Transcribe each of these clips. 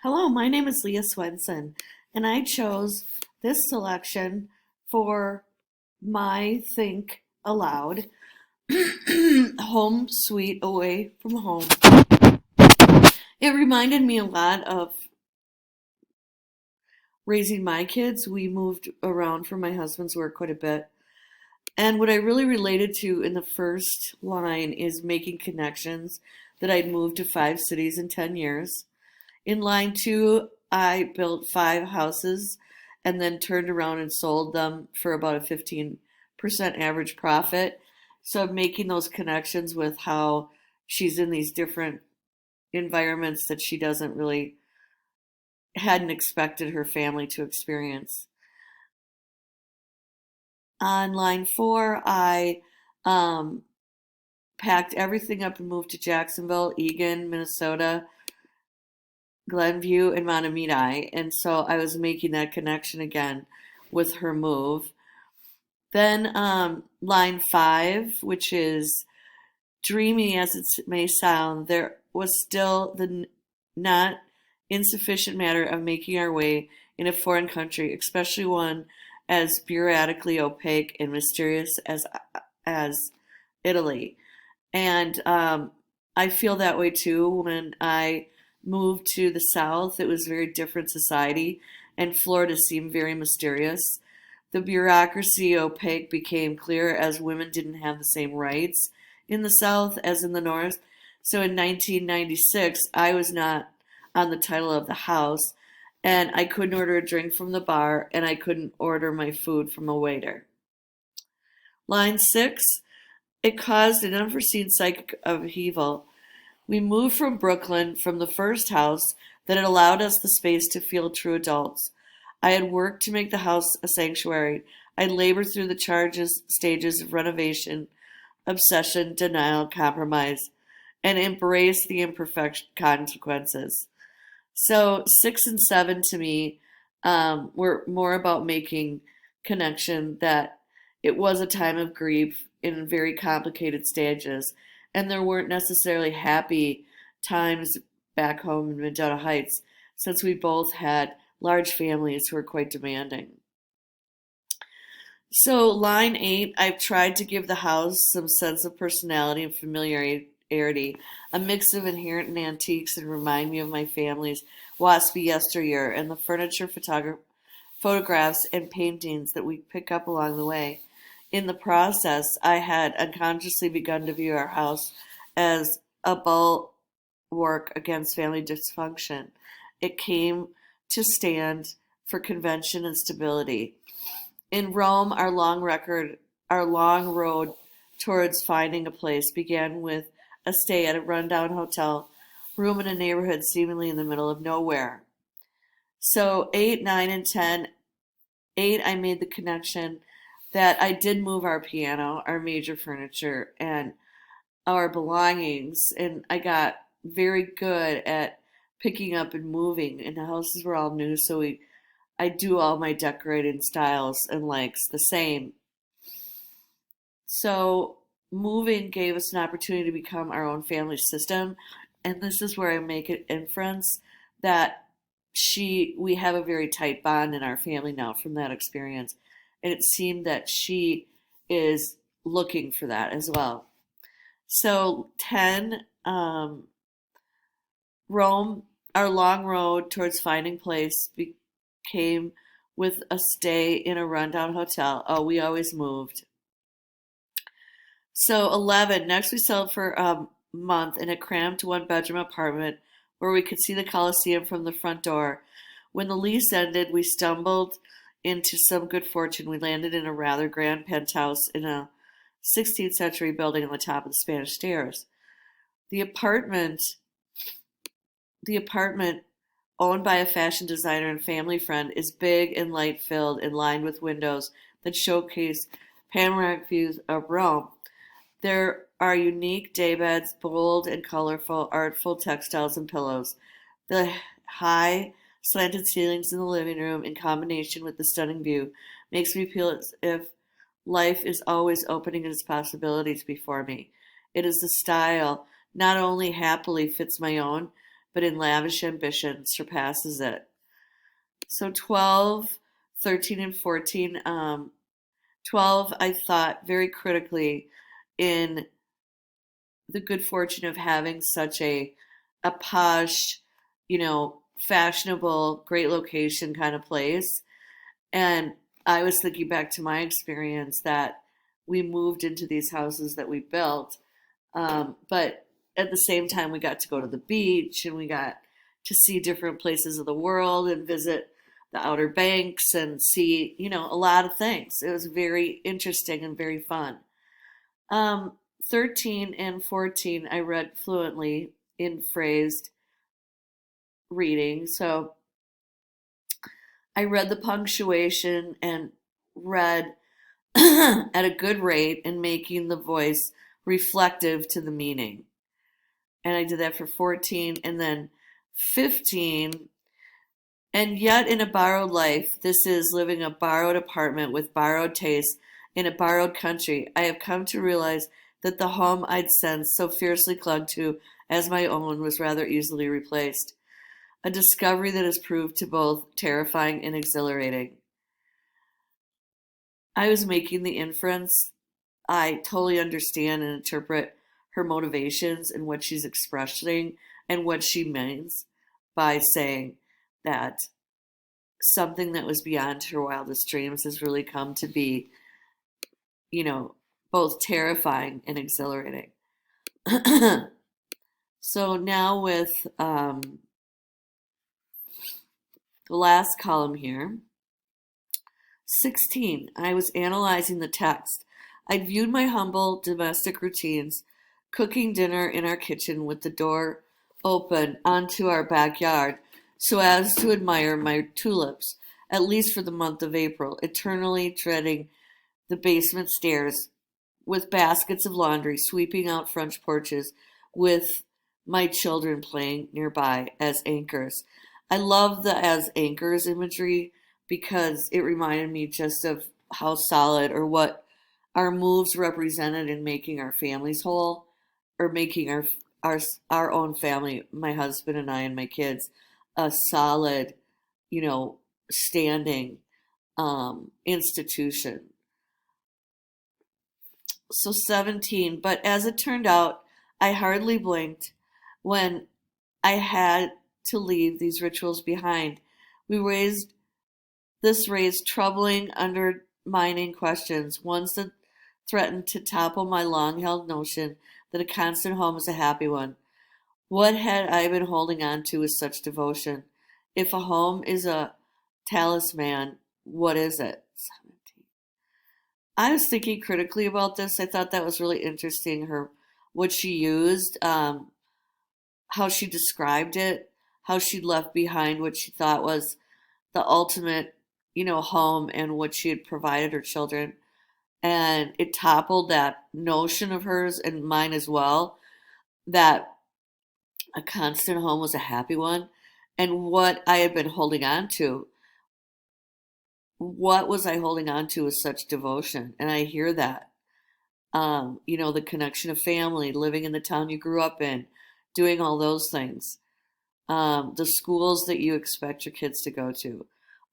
Hello, my name is Leah Swenson, and I chose this selection for my Think Aloud Home Sweet Away from Home. It reminded me a lot of raising my kids. We moved around for my husband's work quite a bit. And what I really related to in the first line is making connections that I'd moved to 5 cities in 10 years. In line two, I built 5 houses and then turned around and sold them for about a 15% average profit. So I'm making those connections with how she's in these different environments that she doesn't really hadn't expected her family to experience. On line four, I um, packed everything up and moved to Jacksonville, Eagan, Minnesota, Glenview, and Mahtomedi. And so I was making that connection again with her move. Then line five, which is dreamy as it may sound, there was still the not insufficient matter of making our way in a foreign country, especially one as bureaucratically opaque and mysterious as Italy. And I feel that way too. When I moved to the South, it was a very different society, and Florida seemed very mysterious. The bureaucracy opaque became clear as women didn't have the same rights in the South as in the North. So in 1996, I was not on the title of the house, and I couldn't order a drink from the bar, and I couldn't order my food from a waiter. Line six, it caused an unforeseen psychic upheaval. We moved from Brooklyn from the first house that had allowed us the space to feel true adults. I had worked to make the house a sanctuary. I labored through the stages of renovation, obsession, denial, compromise, and embraced the imperfect consequences. So 6 and 7 to me were more about making connection that it was a time of grief in very complicated stages, and there weren't necessarily happy times back home in Medina Heights since we both had large families who were quite demanding. So, line eight, I've tried to give the house some sense of personality and familiarity, a mix of inherent antiques and remind me of my family's waspy yesteryear and the furniture photographs and paintings that we pick up along the way. In the process, I had unconsciously begun to view our house as a bulwark against family dysfunction. It came to stand for convention and stability. In Rome, our long road towards finding a place began with a stay at a rundown hotel room in a neighborhood seemingly in the middle of nowhere. So 8, 9, and 10. 8, I made the connection that I did move our piano, our major furniture, and our belongings, and I got very good at picking up and moving. And the houses were all new, so I do all my decorating styles and likes the same. So moving gave us an opportunity to become our own family system, and this is where I make an inference that we have a very tight bond in our family now from that experience, and it seemed that she is looking for that as well. So 10, Rome, our long road towards finding place became with a stay in a rundown hotel. Oh, we always moved. So 11, next we settled for a month in a cramped one-bedroom apartment where we could see the Coliseum from the front door. When the lease ended, we stumbled into some good fortune. We landed in a rather grand penthouse in a 16th century building on the top of the Spanish Stairs. The apartment, the apartment owned by a fashion designer and family friend, is big and light filled and lined with windows that showcase panoramic views of Rome. There are unique daybeds, bold and colorful, artful textiles and pillows. The high, slanted ceilings in the living room, in combination with the stunning view, makes me feel as if life is always opening its possibilities before me. It is the style not only happily fits my own, but in lavish ambition surpasses it. So 12, 13, and 14. 12, I thought very critically in the good fortune of having such a posh, fashionable, great location kind of place. And I was thinking back to my experience that we moved into these houses that we built, but at the same time, we got to go to the beach and we got to see different places of the world and visit the Outer Banks and see, a lot of things. It was very interesting and very fun. Um, 13 and 14, I read fluently in phrased reading. So I read the punctuation and read at a good rate and making the voice reflective to the meaning. And I did that for 14. And then 15, and yet in a borrowed life, this is living a borrowed apartment with borrowed tastes in a borrowed country, I have come to realize that the home I'd since so fiercely clung to as my own was rather easily replaced. A discovery that has proved to both terrifying and exhilarating. I was making the inference. I totally understand and interpret her motivations and what she's expressing and what she means by saying that something that was beyond her wildest dreams has really come to be, you know, both terrifying and exhilarating. So now with the last column here, 16, I was analyzing the text. I'd viewed my humble domestic routines, cooking dinner in our kitchen with the door open onto our backyard, so as to admire my tulips, at least for the month of April, eternally dreading the basement stairs with baskets of laundry sweeping out French porches with my children playing nearby as anchors. I love the as anchors imagery because it reminded me just of how solid or what our moves represented in making our families whole or making our our own family, my husband and I and my kids, a solid, you know, standing institution. So 17, but as it turned out, I hardly blinked when I had to leave these rituals behind. We raised raised troubling, undermining questions, ones that threatened to topple my long held notion that a constant home is a happy one. What had I been holding on to with such devotion? If a home is a talisman, what is it? 17. I was thinking critically about this. I thought that was really interesting. What she used, how she described it, how she left behind what she thought was the ultimate, home and what she had provided her children. And it toppled that notion of hers and mine as well, that a constant home was a happy one. And what I had been holding on to, what was I holding on to with such devotion? And I hear that. The connection of family, living in the town you grew up in, doing all those things, the schools that you expect your kids to go to.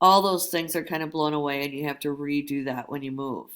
All those things are kind of blown away, and you have to redo that when you move.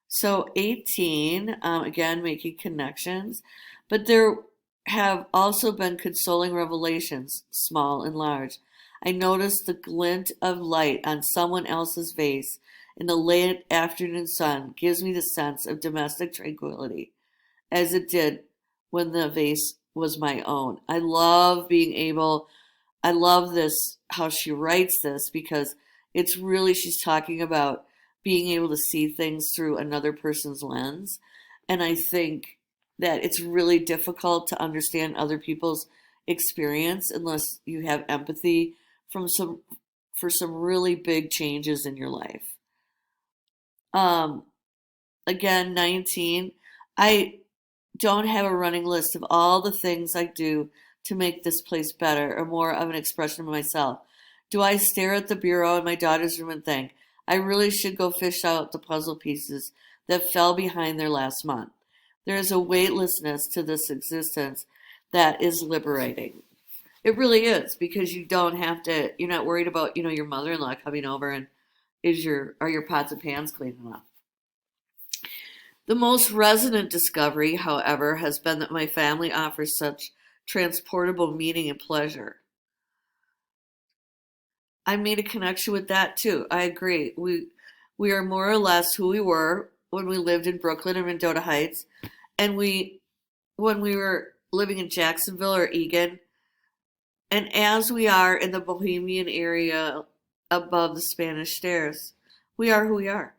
So 18, again, making connections, but there have also been consoling revelations, small and large. I noticed the glint of light on someone else's vase in the late afternoon sun gives me the sense of domestic tranquility, as it did when the vase was my own. I love this, how she writes this, because it's really, she's talking about being able to see things through another person's lens. And I think that it's really difficult to understand other people's experience unless you have empathy for some really big changes in your life. Um, Again, 19, I don't have a running list of all the things I do to make this place better or more of an expression of myself. Do I stare at the bureau in my daughter's room and think, I really should go fish out the puzzle pieces that fell behind there last month? There is a weightlessness to this existence that is liberating. It really is because you don't have to, you're not worried about, your mother-in-law coming over and are your pots and pans clean enough? The most resonant discovery, however, has been that my family offers such transportable meaning and pleasure. I made a connection with that too. I agree. We are more or less who we were when we lived in Brooklyn or Mendota Heights, and when we were living in Jacksonville or Eagan, and as we are in the Bohemian area above the Spanish Stairs. We are who we are.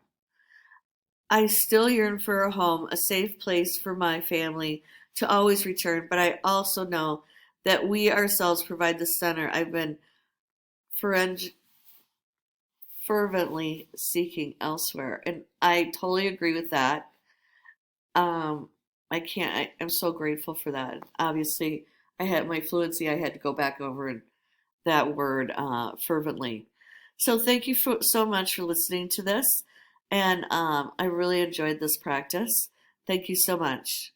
I still yearn for a home, a safe place for my family to always return, but I also know that we ourselves provide the center I've been fervently seeking elsewhere. And I totally agree with that. Um, I'm so grateful for that. Obviously, I had my fluency, I had to go back over and that word fervently. So thank you so much for listening to this. And I really enjoyed this practice. Thank you so much.